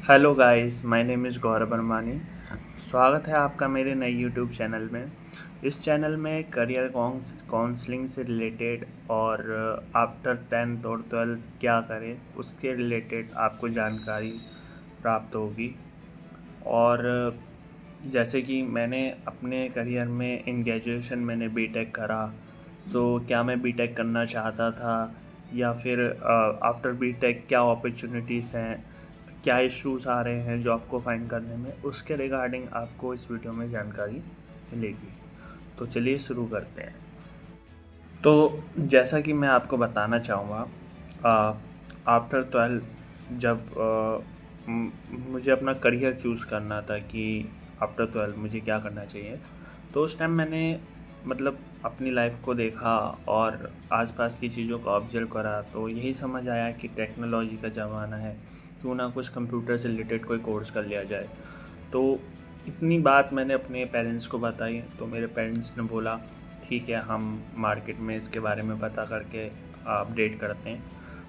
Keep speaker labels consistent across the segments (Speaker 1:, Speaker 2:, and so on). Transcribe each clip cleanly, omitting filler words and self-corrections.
Speaker 1: Hello guys, my name is Gaurav Armani. स्वागत है आपका मेरे नए यूट्यूब चैनल में। इस चैनल में करियर काउंसलिंग से रिलेटेड और आफ्टर 10th और 12th क्या करें उसके रिलेटेड आपको जानकारी प्राप्त होगी। और जैसे कि मैंने अपने करियर में इन ग्रेजुएशन मैंने बीटेक करा, सो क्या मैं बीटेक करना चाहता था या फिर आफ्टर बीटेक क्या अपॉर्चुनिटीज़ हैं, क्या इश्यूज आ रहे हैं जॉब को फाइंड करने में, उसके रिगार्डिंग आपको इस वीडियो में जानकारी मिलेगी। तो चलिए शुरू करते हैं। तो जैसा कि मैं आपको बताना चाहूँगा, आफ्टर 12 जब मुझे अपना करियर चूज़ करना था कि आफ्टर 12 मुझे क्या करना चाहिए, तो उस टाइम मैंने मतलब अपनी लाइफ को देखा और आसपास की चीज़ों को ऑब्जर्व करा, तो यही समझ आया कि टेक्नोलॉजी का ज़माना है, क्यों ना कुछ कंप्यूटर से रिलेटेड कोई कोर्स कर लिया जाए। तो इतनी बात मैंने अपने पेरेंट्स को बताई, तो मेरे पेरेंट्स ने बोला ठीक है, हम मार्केट में इसके बारे में पता करके अपडेट करते हैं।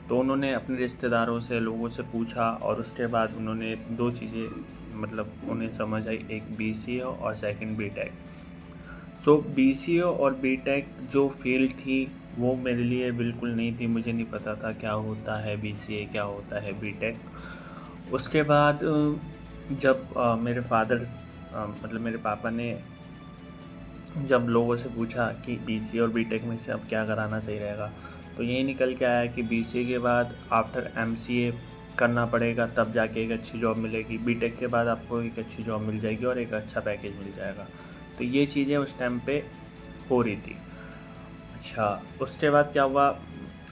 Speaker 1: तो उन्होंने अपने रिश्तेदारों से, लोगों से पूछा और उसके बाद उन्होंने दो चीज़ें मतलब उन्हें समझ आई, एक बीसीए और सेकंड बीटेक। सो बीसीए और बीटेक जो फील्ड थी वो मेरे लिए बिल्कुल नहीं थी, मुझे नहीं पता था क्या होता है बीसीए, क्या होता है बीटेक। उसके बाद जब मेरे फादर मतलब मेरे पापा ने जब लोगों से पूछा कि बीसीए और बीटेक में से अब क्या कराना सही रहेगा, तो यही निकल के आया कि बीसीए के बाद आफ्टर एमसीए करना पड़ेगा, तब जाके एक अच्छी जॉब मिलेगी। बीटेक के बाद आपको एक अच्छी जॉब मिल जाएगी और एक अच्छा पैकेज मिल जाएगा। तो ये चीज़ें उस टाइम पे हो रही थी। अच्छा, उसके बाद क्या हुआ,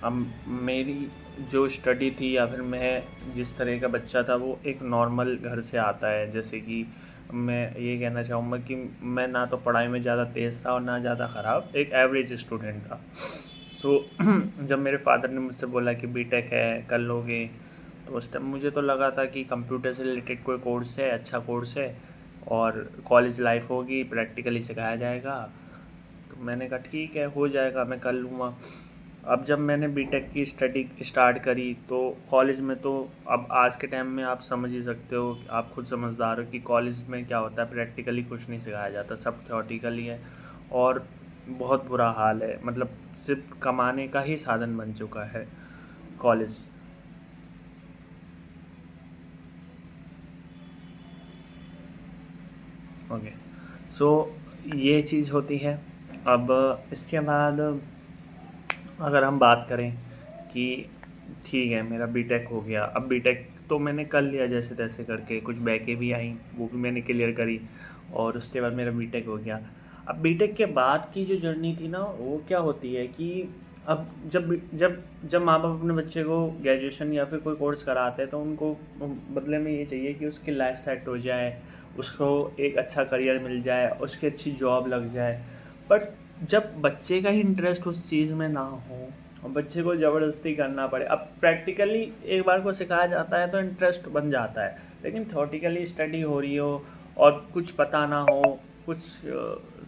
Speaker 1: अब मेरी जो स्टडी थी या फिर मैं जिस तरह का बच्चा था वो एक नॉर्मल घर से आता है। जैसे कि मैं ये कहना चाहूँगा कि मैं ना तो पढ़ाई में ज़्यादा तेज़ था और ना ज़्यादा ख़राब, एक एवरेज स्टूडेंट था। सो जब मेरे फादर ने मुझसे बोला कि बीटेक है कर लोगे, तो उस टाइम मुझे तो लगा था कि कंप्यूटर से रिलेटेड कोई कोर्स है, अच्छा कोर्स है और कॉलेज लाइफ होगी, प्रैक्टिकली सिखाया जाएगा। तो मैंने कहा ठीक है, हो जाएगा, मैं कर लूँगा। अब जब मैंने बीटेक की स्टडी स्टार्ट करी तो कॉलेज में तो अब आज के टाइम में आप समझ ही सकते हो, आप खुद समझदार हो कि कॉलेज में क्या होता है, प्रैक्टिकली कुछ नहीं सिखाया जाता, सब थ्योरेटिकली है। और बहुत बुरा हाल है, मतलब सिर्फ कमाने का ही साधन बन चुका है कॉलेज। ओके, सो ये चीज़ होती है। अब इसके बाद अगर हम बात करें कि ठीक है मेरा बीटेक हो गया, अब बीटेक तो मैंने कर लिया जैसे तैसे करके, कुछ बैकें भी आई वो भी मैंने क्लियर करी और उसके बाद मेरा बीटेक हो गया। अब बीटेक के बाद की जो जर्नी थी ना वो क्या होती है कि अब जब जब जब माँ बाप अपने बच्चे को ग्रेजुएशन या फिर कोई कोर्स कराते हैं तो उनको बदले में ये चाहिए कि उसकी लाइफ सेट हो जाए, उसको एक अच्छा करियर मिल जाए, उसकी अच्छी जॉब लग जाए। बट जब बच्चे का ही इंटरेस्ट उस चीज़ में ना हो और बच्चे को ज़बरदस्ती करना पड़े, अब प्रैक्टिकली एक बार को सिखाया जाता है तो इंटरेस्ट बन जाता है, लेकिन थ्योरेटिकली स्टडी हो रही हो और कुछ पता ना हो, कुछ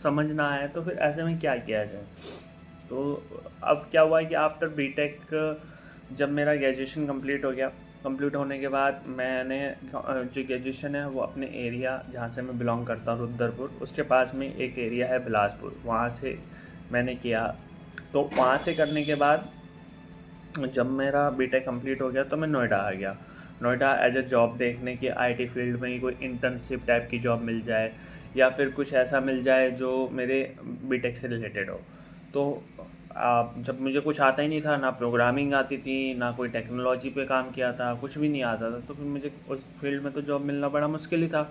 Speaker 1: समझ ना आए, तो फिर ऐसे में क्या किया जाए। तो अब क्या हुआ कि आफ्टर बीटेक जब मेरा ग्रेजुएशन कंप्लीट हो गया, कंप्लीट होने के बाद मैंने जो ग्रेजुएशन है वो अपने एरिया जहाँ से मैं बिलोंग करता हूँ रुद्रपुर, उसके पास में एक एरिया है बिलासपुर, वहाँ से मैंने किया। तो वहाँ से करने के बाद जब मेरा बीटेक कंप्लीट हो गया तो मैं नोएडा आ गया। नोएडा एज ए जॉब देखने की, आईटी फील्ड में ही कोई इंटर्नशिप टाइप की जॉब मिल जाए या फिर कुछ ऐसा मिल जाए जो मेरे बीटेक से रिलेटेड हो। तो जब मुझे कुछ आता ही नहीं था, ना प्रोग्रामिंग आती थी, ना कोई टेक्नोलॉजी पे काम किया था, कुछ भी नहीं आता था, तो फिर मुझे उस फील्ड में तो जॉब मिलना बड़ा मुश्किल ही था।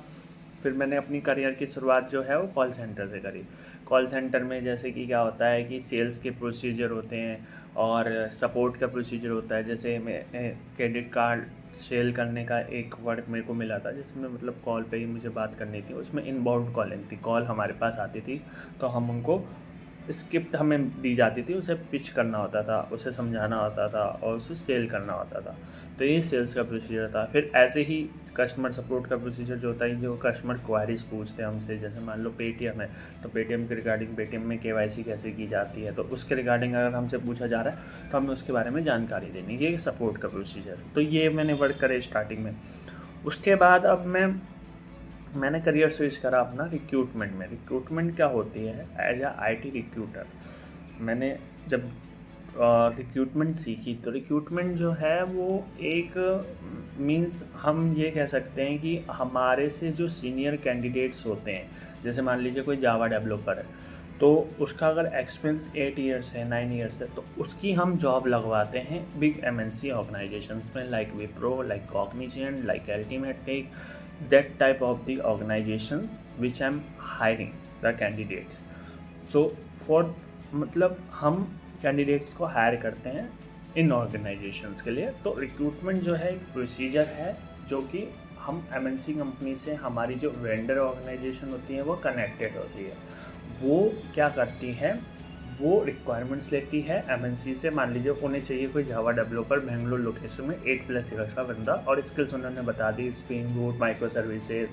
Speaker 1: फिर मैंने अपनी करियर की शुरुआत जो है वो कॉल सेंटर से करी। कॉल सेंटर में जैसे कि क्या होता है कि सेल्स के प्रोसीजर होते हैं और सपोर्ट का प्रोसीजर होता है। जैसे मैं क्रेडिट कार्ड सेल करने का एक वर्क मेरे को मिला था जिसमें मतलब कॉल पे ही मुझे बात करनी थी, उसमें इनबाउंड कॉलिंग थी, कॉल हमारे पास आती थी तो हम उनको स्क्रिप्ट हमें दी जाती थी, उसे पिच करना होता था, उसे समझाना होता था और उसे सेल करना होता था। तो ये सेल्स का प्रोसीजर था। फिर ऐसे ही कस्टमर सपोर्ट का प्रोसीजर जो होता है, जो कस्टमर क्वारीज पूछते हैं हमसे, जैसे मान लो पेटीएम है तो पेटीएम के रिगार्डिंग पेटीएम में केवाईसी कैसे की जाती है, तो उसके रिगार्डिंग अगर हमसे पूछा जा रहा है तो हमें उसके बारे में जानकारी देनी, ये सपोर्ट का प्रोसीजर। तो ये मैंने वर्क करे स्टार्टिंग में। उसके बाद अब मैंने करियर स्विच करा अपना रिक्रूटमेंट में। रिक्रूटमेंट क्या होती है? एज अ IT रिक्रूटर मैंने जब रिक्रूटमेंट सीखी, तो रिक्रूटमेंट जो है वो एक मीन्स हम ये कह सकते हैं कि हमारे से जो सीनियर कैंडिडेट्स होते हैं, जैसे मान लीजिए कोई जावा डेवलपर है, तो उसका अगर एक्सपीरियंस 8 ईयर्स है, 9 ईयर्स है, तो उसकी हम जॉब लगवाते हैं बिग MNC ऑर्गेनाइजेशंस में, like Wipro, like Cognizant, like ultimate tech, that type of the organisations which I am hiring the candidates. So for मतलब हम कैंडिडेट्स को हायर करते हैं इन ऑर्गेनाइजेशंस के लिए। तो रिक्रूटमेंट जो है एक प्रोसीजर है जो कि हम MNC कंपनी से, हमारी जो वेंडर ऑर्गेनाइजेशन होती है वो कनेक्टेड होती है। वो क्या करती है, वो रिक्वायरमेंट्स लेती है MNC से। मान लीजिए उन्हें चाहिए कोई जावा डेवलपर बेंगलोर लोकेशन में 8+ ईयर्स का बंदा, और स्किल्स उन्होंने बता दी, spring boot, micro services,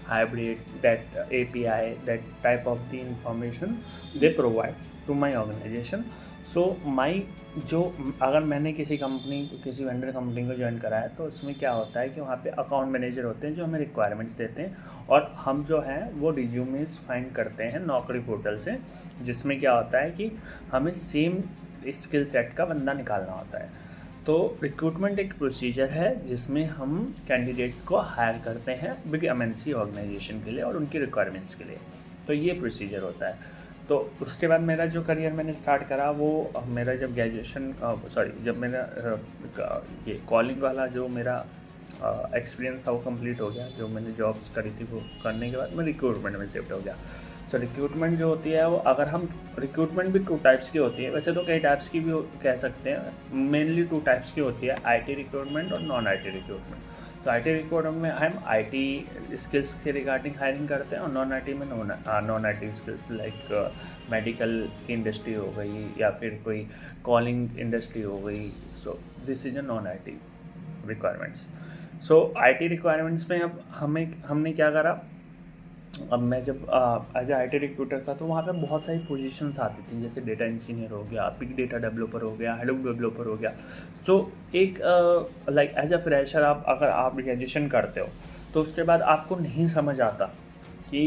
Speaker 1: hybrid, that API, that type of the information they provide to my organisation. So my जो अगर मैंने किसी वेंडर कंपनी को ज्वाइन करा है, तो उसमें क्या होता है कि वहाँ पे अकाउंट मैनेजर होते हैं जो हमें रिक्वायरमेंट्स देते हैं, और हम जो हैं वो रिज्यूमेस फाइंड करते हैं नौकरी पोर्टल से, जिसमें क्या होता है कि हमें सेम स्किल सेट का बंदा निकालना होता है। तो रिक्रूटमेंट एक प्रोसीजर है जिसमें हम कैंडिडेट्स को हायर करते हैं बिग MNC ऑर्गेनाइजेशन के लिए और उनकी रिक्वायरमेंट्स के लिए। तो ये प्रोसीजर होता है। तो उसके बाद मेरा जो करियर मैंने स्टार्ट करा, वो मेरा जब ग्रेजुएशन जब मेरा ये कॉलिंग वाला जो मेरा एक्सपीरियंस था वो कंप्लीट हो गया, जो मैंने जॉब्स करी थी वो करने के बाद मैं रिक्रूटमेंट में शिफ्ट हो गया। सो रिक्रूटमेंट जो होती है वो, अगर हम रिक्रूटमेंट भी 2 टाइप्स की होती है, वैसे तो कई टाइप्स की भी कह सकते हैं, मेनली 2 टाइप्स की होती है, IT रिक्रूटमेंट और नॉन IT रिक्रूटमेंट। तो IT रिक्रूटमेंट में हम IT स्किल्स के रिगार्डिंग हायरिंग करते हैं, और नॉन IT में non IT skills like medical की इंडस्ट्री हो गई या फिर कोई कॉलिंग इंडस्ट्री हो गई। So this is a non IT requirements. So IT requirements में अब हमने क्या करा, अब मैं जब एज ए IT रिक्रूटर था, तो वहाँ पे बहुत सारी पोजीशंस आती थी, जैसे डेटा इंजीनियर हो गया, बिग डेटा डेवलपर हो गया, हेडोप डेवलपर हो गया। सो एक लाइक एज अ फ्रेशर अगर आप ग्रेजुएशन करते हो, तो उसके बाद आपको नहीं समझ आता कि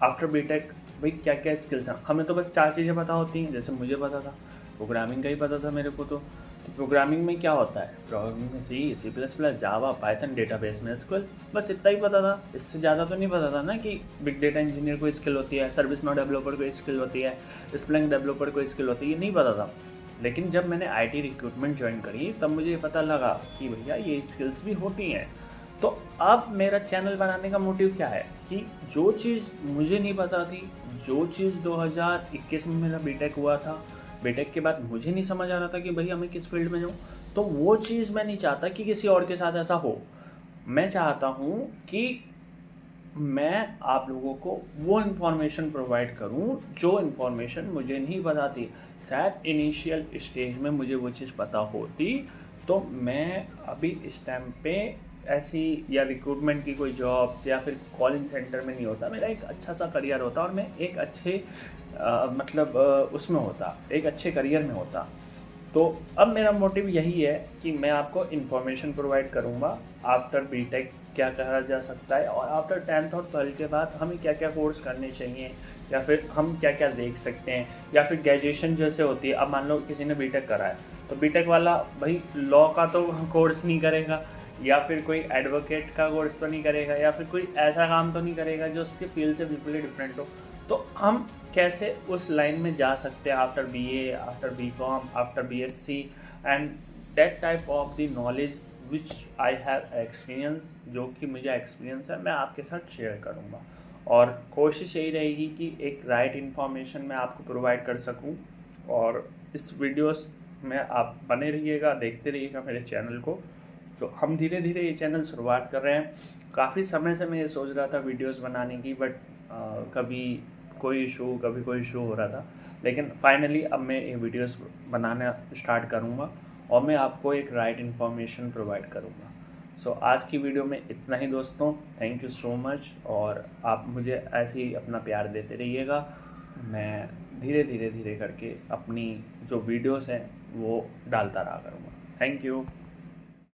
Speaker 1: आफ्टर बीटेक भाई क्या क्या स्किल्स हैं। हमें तो बस 4 चीज़ें पता होती हैं, जैसे मुझे पता था प्रोग्रामिंग का ही पता था मेरे को। तो प्रोग्रामिंग में क्या होता है, प्रोग्रामिंग में C++, जावा, पाइथन, डेटाबेस में SQL, बस इतना ही पता था। इससे ज़्यादा तो नहीं पता था ना कि बिग डेटा इंजीनियर को स्किल होती है, सर्विस नाउ डेवलपर को स्किल होती है, स्प्रिंग डेवलपर को स्किल होती है, ये नहीं पता था। लेकिन जब मैंने IT रिक्रूटमेंट ज्वाइन करी, तब मुझे पता लगा कि भैया ये स्किल्स भी होती हैं। तो अब मेरा चैनल बनाने का मोटिव क्या है कि जो चीज़ मुझे नहीं पता थी, जो चीज़ 2021 में मेरा बीटेक हुआ था, बीटेक के बाद मुझे नहीं समझ आ रहा था कि भैया मैं किस फील्ड में जाऊँ, तो वो चीज़ मैं नहीं चाहता कि किसी और के साथ ऐसा हो। मैं चाहता हूँ कि मैं आप लोगों को वो इन्फॉर्मेशन प्रोवाइड करूँ जो इन्फॉर्मेशन मुझे नहीं पता थी। शायद इनिशियल स्टेज में मुझे वो चीज़ पता होती, तो मैं अभी इस टाइम पे ऐसी या रिक्रूटमेंट की कोई जॉब्स या फिर कॉलिंग सेंटर में नहीं होता, मेरा एक अच्छा सा करियर होता और मैं एक अच्छे उसमें होता, एक अच्छे करियर में होता। तो अब मेरा मोटिव यही है कि मैं आपको इन्फॉर्मेशन प्रोवाइड करूँगा आफ्टर बीटेक क्या करा जा सकता है, और आफ्टर 10th और 12th के बाद हमें क्या क्या कोर्स करने चाहिए, या फिर हम क्या क्या देख सकते हैं, या फिर ग्रेजुएशन जैसे होती है। अब मान लो किसी ने बीटेक करा है, तो बीटेक वाला भाई लॉ का तो कोर्स नहीं करेगा, या फिर कोई एडवोकेट का कोर्स तो नहीं करेगा, या फिर कोई ऐसा काम तो नहीं करेगा जो उसके फील्ड से बिल्कुल ही डिफरेंट हो। तो हम कैसे उस लाइन में जा सकते हैं after BA, after BCom, after BSc, and that type of the knowledge which I have experience, जो कि मुझे एक्सपीरियंस है, मैं आपके साथ शेयर करूँगा। और कोशिश यही रहेगी कि एक राइट इन्फॉर्मेशन मैं आपको प्रोवाइड कर सकूँ। और इस वीडियोस में आप बने रहिएगा, देखते रहिएगा मेरे चैनल को। तो हम धीरे धीरे ये चैनल शुरुआत कर रहे हैं। काफ़ी समय से मैं ये सोच रहा था वीडियोस बनाने की, बट कभी कोई इशू हो रहा था, लेकिन फाइनली अब मैं ये वीडियोस बनाना स्टार्ट करूँगा और मैं आपको एक राइट इन्फॉर्मेशन प्रोवाइड करूँगा। सो आज की वीडियो में इतना ही दोस्तों, थैंक यू सो मच, और आप मुझे ऐसे ही अपना प्यार देते रहिएगा। मैं धीरे धीरे करके अपनी जो वीडियोस हैं वो डालता रहा करूँगा। Thank you.